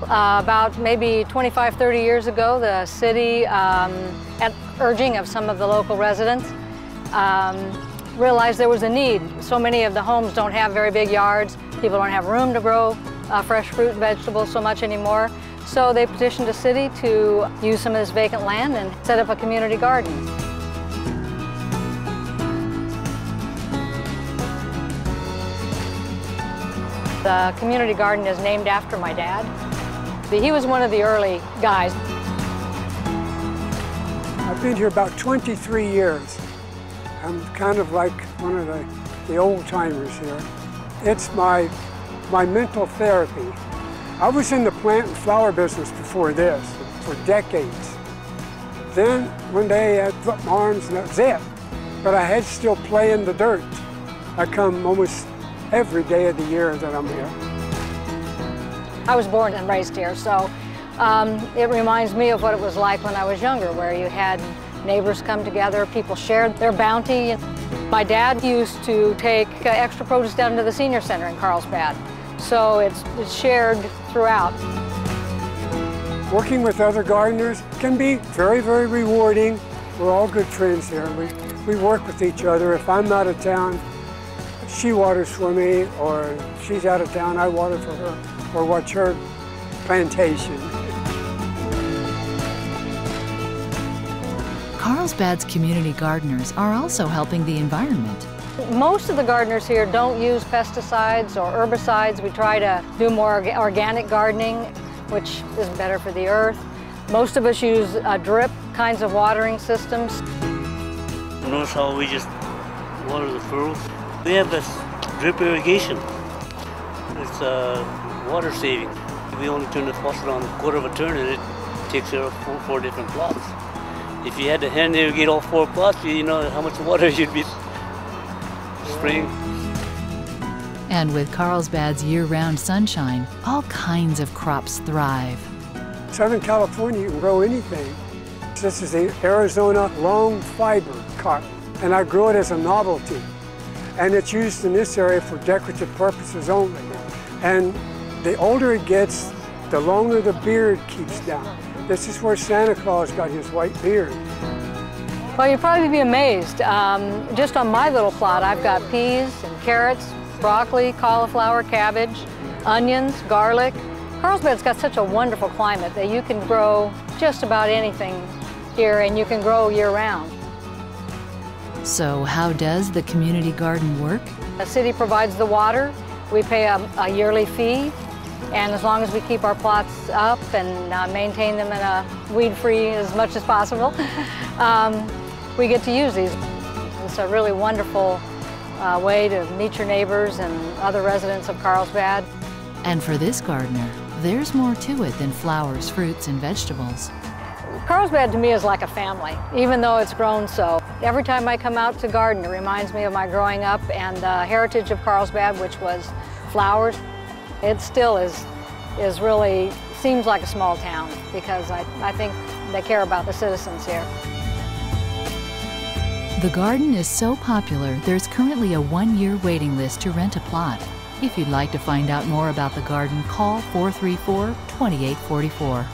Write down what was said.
About maybe 25, 30 years ago, the city, at urging of some of the local residents, realized there was a need. So many of the homes don't have very big yards. People don't have room to grow fresh fruit and vegetables so much anymore. So they petitioned the city to use some of this vacant land and set up a community garden. The community garden is named after my dad. He was one of the early guys. I've been here about 23 years. I'm kind of like one of the old timers here. It's my mental therapy. I was in the plant and flower business before this for decades. Then one day I put my arms and that was it. But I had to still play in the dirt. I come almost every day of the year that I'm here. I was born and raised here, so it reminds me of what it was like when I was younger, where you had neighbors come together, people shared their bounty. My dad used to take extra produce down to the senior center in Carlsbad, so it's shared throughout. Working with other gardeners can be very, very rewarding. We're all good friends here. We work with each other. If I'm out of town, she waters for me, or she's out of town, I water for her, or watch her plantation. Carlsbad's community gardeners are also helping the environment. Most of the gardeners here don't use pesticides or herbicides. We try to do more organic gardening, which is better for the earth. Most of us use drip kinds of watering systems. Notice how we just water the furrows? We have this drip irrigation. It's water saving. We only turn the faucet on a quarter of a turn and it takes care of four different plots. If you had to hand irrigate all 4 plots, you know how much water you'd be spraying. And with Carlsbad's year-round sunshine, all kinds of crops thrive. Southern California, you can grow anything. This is the Arizona long fiber cotton, and I grow it as a novelty. And it's used in this area for decorative purposes only. And the older it gets, the longer the beard keeps down. This is where Santa Claus got his white beard. Well, you'll probably be amazed. Just on my little plot, I've got peas and carrots, broccoli, cauliflower, cabbage, onions, garlic. Carlsbad's got such a wonderful climate that you can grow just about anything here, and you can grow year-round. So how does the community garden work? The city provides the water. We pay a yearly fee, and as long as we keep our plots up and maintain them in a weed-free as much as possible, we get to use these. It's a really wonderful way to meet your neighbors and other residents of Carlsbad. And for this gardener, there's more to it than flowers, fruits, and vegetables. Carlsbad to me is like a family, even though it's grown so. Every time I come out to garden, it reminds me of my growing up and the heritage of Carlsbad, which was flowers. It still is really, seems like a small town because I think they care about the citizens here. The garden is so popular, there's currently a 1-year waiting list to rent a plot. If you'd like to find out more about the garden, call 434-2844.